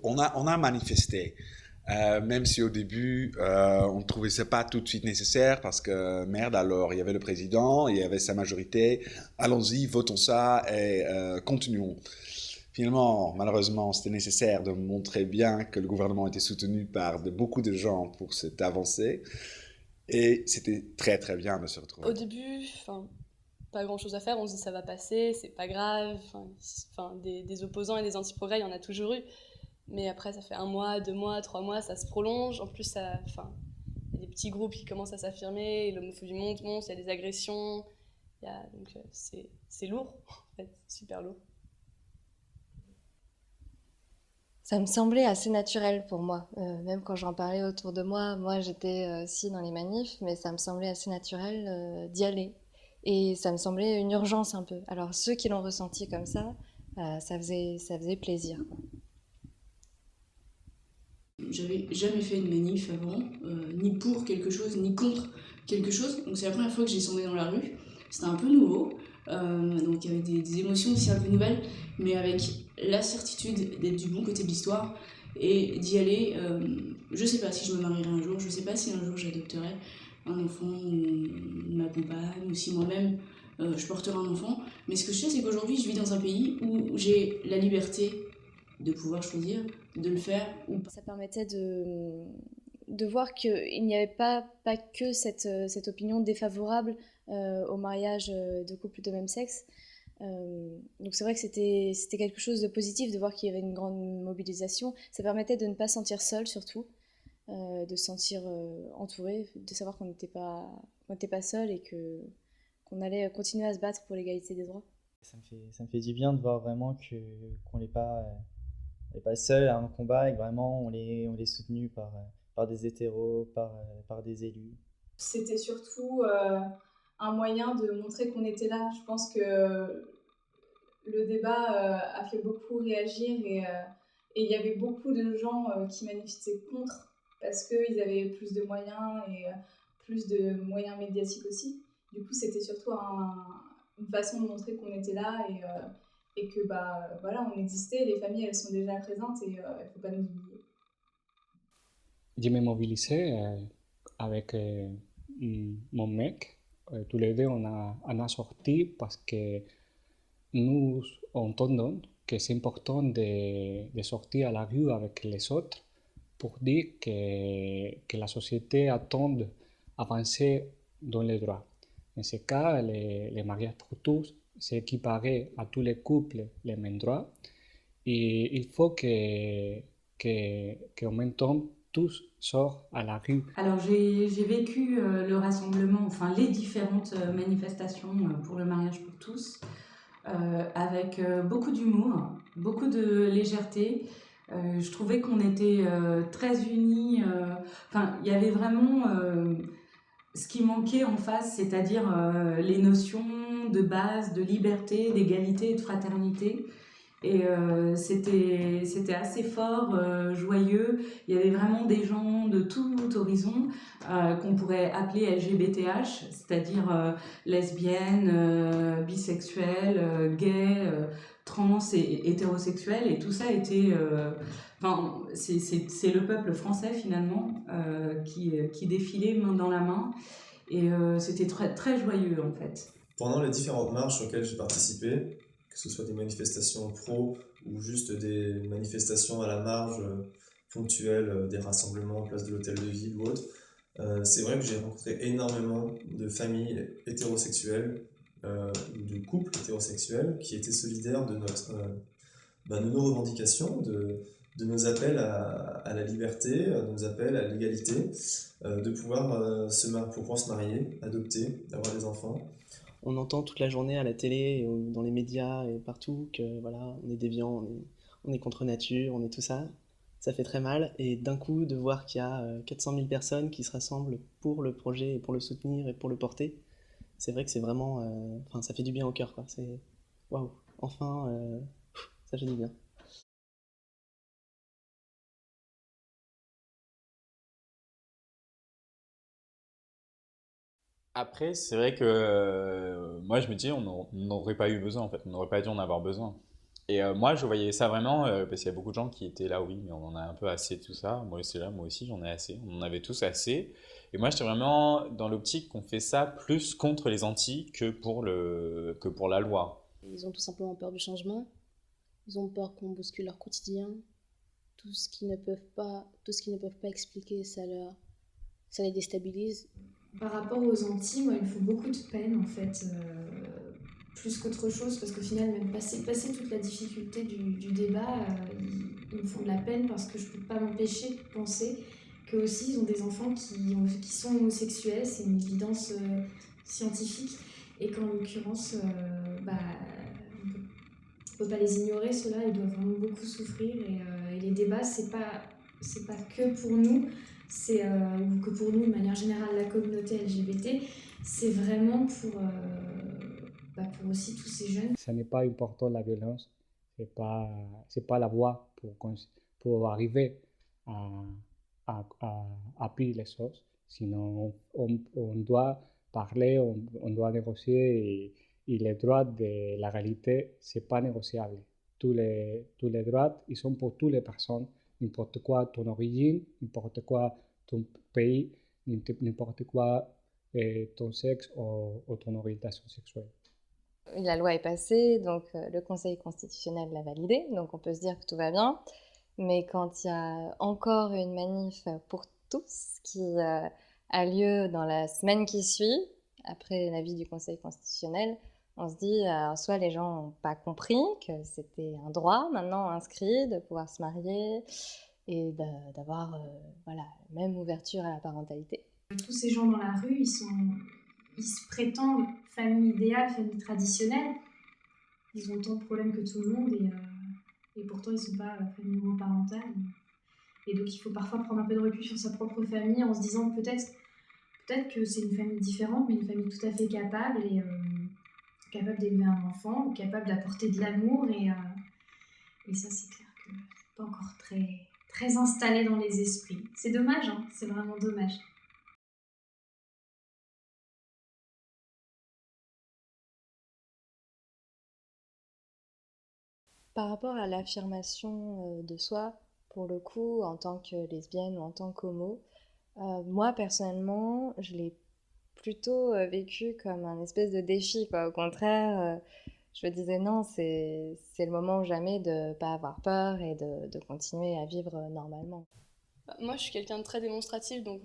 On a manifesté, même si au début, on ne trouvait ça pas tout de suite nécessaire parce que merde, alors il y avait le président, il y avait sa majorité, allons-y, votons ça et continuons. Finalement, malheureusement, c'était nécessaire de montrer bien que le gouvernement était soutenu par beaucoup de gens pour cette avancée et c'était très très bien de se retrouver. Au début, enfin, pas grand chose à faire, on se dit ça va passer, c'est pas grave, enfin, des opposants et des anti-progrès, il y en a toujours eu. Mais après, ça fait un mois, 2 mois, 3 mois, ça se prolonge. En plus, enfin, il y a des petits groupes qui commencent à s'affirmer, l'homophobie monte, il y a des agressions. Donc c'est lourd, en fait, super lourd. Ça me semblait assez naturel pour moi. Même quand j'en parlais autour de moi, moi j'étais aussi dans les manifs, mais ça me semblait assez naturel d'y aller. Et ça me semblait une urgence un peu. Alors ceux qui l'ont ressenti comme ça faisait plaisir, quoi. J'avais jamais fait une manif avant, ni pour quelque chose, ni contre quelque chose. Donc c'est la première fois que j'ai descendu dans la rue. C'était un peu nouveau. Donc il y avait des émotions aussi un peu nouvelles, mais avec la certitude d'être du bon côté de l'histoire et d'y aller. Je sais pas si je me marierai un jour, je sais pas si un jour j'adopterai un enfant ou ma compagne, ou si moi-même je porterai un enfant. Mais ce que je sais, c'est qu'aujourd'hui je vis dans un pays où j'ai la liberté de pouvoir choisir de le faire ou pas. Ça permettait de voir qu'il n'y avait pas que cette opinion défavorable au mariage de couples de même sexe. Donc c'est vrai que c'était quelque chose de positif de voir qu'il y avait une grande mobilisation. Ça permettait de ne pas se sentir seul surtout, de se sentir entouré, de savoir qu'on n'était pas seul et qu'on allait continuer à se battre pour l'égalité des droits. Ça me fait du bien de voir vraiment on n'est pas seul à un combat et que vraiment on est soutenu par des hétéros, par des élus. C'était surtout un moyen de montrer qu'on était là. Je pense que le débat a fait beaucoup réagir et il y avait beaucoup de gens qui manifestaient contre parce qu'ils avaient plus de moyens et plus de moyens médiatiques aussi. Du coup, c'était surtout une façon de montrer qu'on était là et que bah voilà, on existait. Les familles, elles sont déjà présentes et il ne faut pas nous oublier. Je me mobilisais avec mon mec. Tous les deux, on a sorti parce que nous entendons que c'est important de sortir à la rue avec les autres pour dire que la société attend avancer dans les droits. Dans ce cas, les mariages pour tous, c'est équiparé à tous les couples les mêmes droits. Et il faut qu'en même temps, tous sortent à la rue. Alors j'ai vécu le rassemblement, enfin les différentes manifestations pour le mariage pour tous, avec beaucoup d'humour, beaucoup de légèreté. Je trouvais qu'on était très unis. Enfin, il y avait vraiment ce qui manquait en face, c'est-à-dire les notions de base, de liberté, d'égalité et de fraternité. Et c'était assez fort, joyeux. Il y avait vraiment des gens de tout horizon qu'on pourrait appeler LGBTH, c'est-à-dire lesbiennes, bisexuelles, gays, trans et hétérosexuels. Et tout ça était... Enfin, c'est le peuple français finalement qui défilait main dans la main. Et c'était très, très joyeux en fait. Pendant les différentes marches auxquelles j'ai participé, que ce soit des manifestations pro ou juste des manifestations à la marge ponctuelles, des rassemblements en place de l'hôtel de ville ou autre, c'est vrai que j'ai rencontré énormément de familles hétérosexuelles ou de couples hétérosexuels qui étaient solidaires de nos revendications, de nos appels à la liberté, de nos appels à l'égalité, de pouvoir, pour pouvoir se marier, adopter, avoir des enfants. On entend toute la journée à la télé, et dans les médias et partout que voilà, on est déviant, on est contre nature, on est tout ça. Ça fait très mal. Et d'un coup, de voir qu'il y a 400 000 personnes qui se rassemblent pour le projet et pour le soutenir et pour le porter, c'est vrai que c'est vraiment. Enfin, ça fait du bien au cœur, quoi. C'est. Waouh! Enfin, ça fait du bien. Après, c'est vrai que moi je me dis on n'aurait pas eu besoin en fait, on n'aurait pas dû en avoir besoin. Et moi, je voyais ça vraiment, parce qu'il y a beaucoup de gens qui étaient là, oui, mais on en a un peu assez de tout ça. Moi, c'est là, moi aussi, j'en ai assez. On en avait tous assez. Et moi, j'étais vraiment dans l'optique qu'on fait ça plus contre les Antilles que pour la loi. Ils ont tout simplement peur du changement. Ils ont peur qu'on bouscule leur quotidien. Tout ce qu'ils ne peuvent pas expliquer, ça les déstabilise. Par rapport aux Antilles, moi, il me faut beaucoup de peine, en fait, plus qu'autre chose, parce qu'au final, même passer toute la difficulté du débat, ils me font de la peine parce que je ne peux pas m'empêcher de penser qu'eux aussi, ils ont des enfants qui sont homosexuels, c'est une évidence scientifique, et qu'en l'occurrence, on peut pas les ignorer, ceux-là, ils doivent vraiment beaucoup souffrir, et les débats, c'est pas que pour nous, ou que pour nous, de manière générale, la communauté LGBT, c'est vraiment pour aussi tous ces jeunes. Ce n'est pas important la violence, c'est pas la voie pour arriver à pire les choses. Sinon, on doit parler, on doit négocier et les droits de la réalité, c'est pas négociable. Tous les droits, ils sont pour toutes les personnes, n'importe quoi ton origine, n'importe quoi ton pays, n'importe quoi ton sexe ou ton orientation sexuelle. La loi est passée, donc le Conseil constitutionnel l'a validée, donc on peut se dire que tout va bien. Mais quand il y a encore une manif pour tous qui a lieu dans la semaine qui suit, après l'avis du Conseil constitutionnel, on se dit soit les gens n'ont pas compris que c'était un droit maintenant inscrit de pouvoir se marier et d'avoir la même ouverture à la parentalité. Tous ces gens dans la rue, ils se prétendent famille idéale, famille traditionnelle. Ils ont autant de problèmes que tout le monde et pourtant ils ne sont pas famille monoparentale. Et donc il faut parfois prendre un peu de recul sur sa propre famille en se disant peut-être que c'est une famille différente, mais une famille tout à fait capable capable d'élever un enfant, capable d'apporter de l'amour et ça c'est clair que c'est pas encore très installé dans les esprits. C'est dommage, hein, c'est vraiment dommage. Par rapport à l'affirmation de soi, pour le coup, en tant que lesbienne ou en tant qu'homo, moi personnellement, je l'ai plutôt vécu comme un espèce de défi, quoi. Au contraire, je me disais non, c'est le moment ou jamais de ne pas avoir peur et de continuer à vivre normalement. Moi, je suis quelqu'un de très démonstratif, donc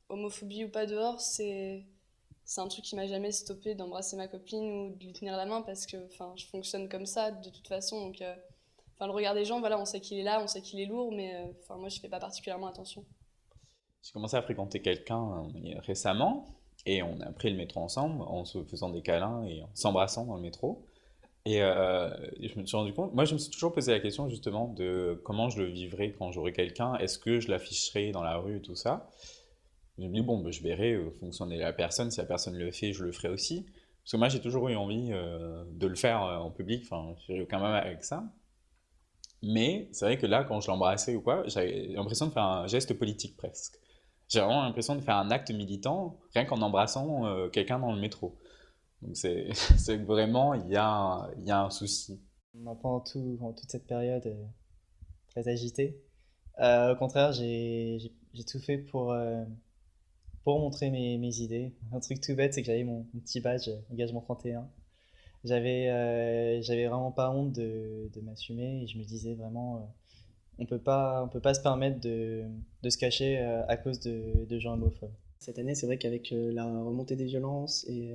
homophobie ou pas dehors, c'est un truc qui m'a jamais stoppé d'embrasser ma copine ou de lui tenir la main parce que je fonctionne comme ça de toute façon. Donc, le regard des gens, voilà, on sait qu'il est là, on sait qu'il est lourd, mais moi, je fais pas particulièrement attention. J'ai commencé à fréquenter quelqu'un récemment et on a pris le métro ensemble en se faisant des câlins et en s'embrassant dans le métro. Et je me suis rendu compte, moi je me suis toujours posé la question justement de comment je le vivrais quand j'aurais quelqu'un, est-ce que je l'afficherais dans la rue et tout ça. Je me dis bon, je verrai fonctionner la personne, si la personne le fait, je le ferai aussi. Parce que moi j'ai toujours eu envie de le faire en public, j'ai aucun mal avec ça. Mais c'est vrai que là, quand je l'embrassais ou quoi, j'avais l'impression de faire un geste politique presque. J'ai vraiment l'impression de faire un acte militant rien qu'en embrassant quelqu'un dans le métro. Donc c'est que vraiment, il y a un souci. Pendant toute cette période très agitée, au contraire, j'ai tout fait pour montrer mes idées. Un truc tout bête, c'est que j'avais mon petit badge Engagement 31. J'avais vraiment pas honte de m'assumer et je me disais vraiment, on peut pas se permettre de se cacher à cause de gens homophobes. Cette année, c'est vrai qu'avec la remontée des violences et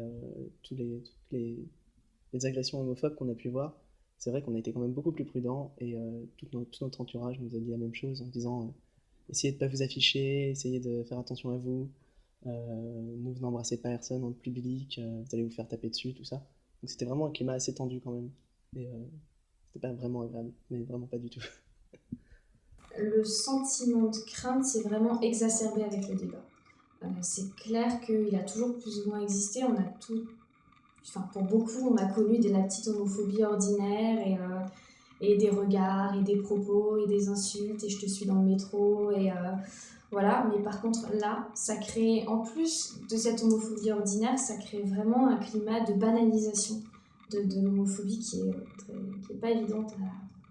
toutes les agressions homophobes qu'on a pu voir, c'est vrai qu'on a été quand même beaucoup plus prudents et tout notre entourage nous a dit la même chose en disant essayez de ne pas vous afficher, essayez de faire attention à vous, vous n'embrassez pas personne en public, vous allez vous faire taper dessus, tout ça. Donc c'était vraiment un climat assez tendu quand même. Et c'était pas vraiment agréable, mais vraiment pas du tout. Le sentiment de crainte s'est vraiment exacerbé avec le débat. C'est clair qu'il a toujours plus ou moins existé. On a pour beaucoup, on a connu la petite homophobie ordinaire et des regards et des propos et des insultes et je te suis dans le métro et voilà. Mais par contre là, ça crée, en plus de cette homophobie ordinaire, ça crée vraiment un climat de banalisation de l'homophobie qui est pas évidente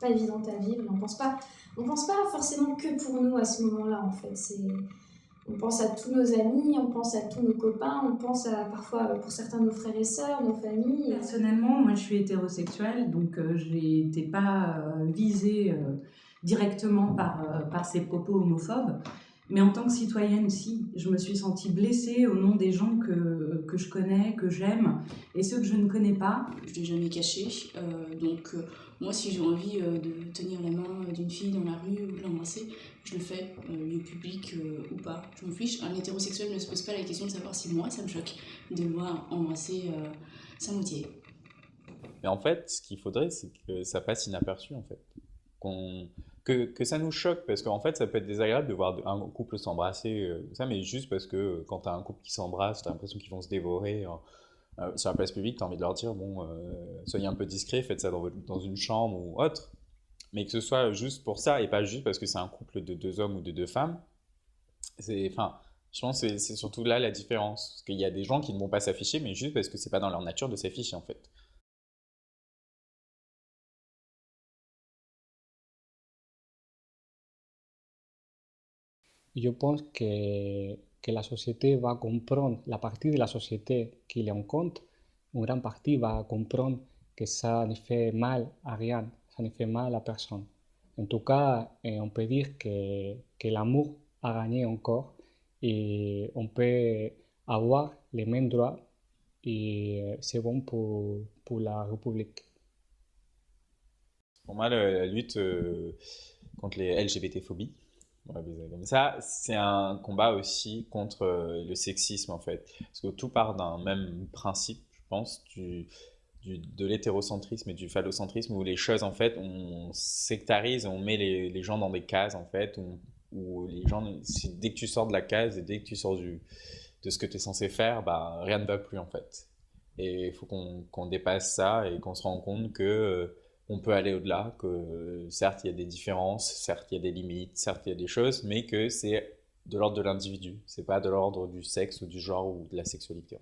à vivre. Et on pense pas forcément que pour nous à ce moment-là, en fait. On pense à tous nos amis, on pense à tous nos copains, on pense à parfois pour certains nos frères et sœurs, nos familles. Personnellement, moi je suis hétérosexuelle, donc je n'étais pas visée directement par ces propos homophobes. Mais en tant que citoyenne, si, je me suis sentie blessée au nom des gens que je connais, que j'aime, et ceux que je ne connais pas. Je ne l'ai jamais caché, donc moi si j'ai envie de tenir la main d'une fille dans la rue ou de l'embrasser, je le fais, lieu public ou pas, je m'en fiche. Un hétérosexuel ne se pose pas la question de savoir si moi ça me choque de le voir embrasser sa moitié. Mais en fait, ce qu'il faudrait, c'est que ça passe inaperçu, en fait. Que ça nous choque, parce qu'en fait, ça peut être désagréable de voir un couple s'embrasser, ça, mais juste parce que quand tu as un couple qui s'embrasse, tu as l'impression qu'ils vont se dévorer sur la place publique, tu as envie de leur dire, bon, soyez un peu discret, faites ça dans une chambre ou autre. Mais que ce soit juste pour ça, et pas juste parce que c'est un couple de 2 hommes ou de 2 femmes, enfin, je pense que c'est surtout là la différence. Parce qu'il y a des gens qui ne vont pas s'afficher, mais juste parce que c'est pas dans leur nature de s'afficher, en fait. Je pense que la société va comprendre, la partie de la société qui est en compte, une grande partie va comprendre que ça ne fait mal à rien, ça ne fait mal à personne. En tout cas, on peut dire que l'amour a gagné encore et on peut avoir les mêmes droits et c'est bon pour la République. Pour moi, la lutte contre les LGBT-phobies, on va appeler ça comme ça, c'est un combat aussi contre le sexisme, en fait. Parce que tout part d'un même principe, je pense, de l'hétérocentrisme et du phallocentrisme, où les choses, en fait, on sectarise, on met les gens dans des cases, en fait, où les gens, dès que tu sors de la case et dès que tu sors de ce que tu es censé faire, bah, rien ne va plus, en fait. Et il faut qu'on dépasse ça et qu'on se rende compte que on peut aller au-delà, que certes il y a des différences, certes il y a des limites, certes il y a des choses, mais que c'est de l'ordre de l'individu, c'est pas de l'ordre du sexe ou du genre ou de la sexualité.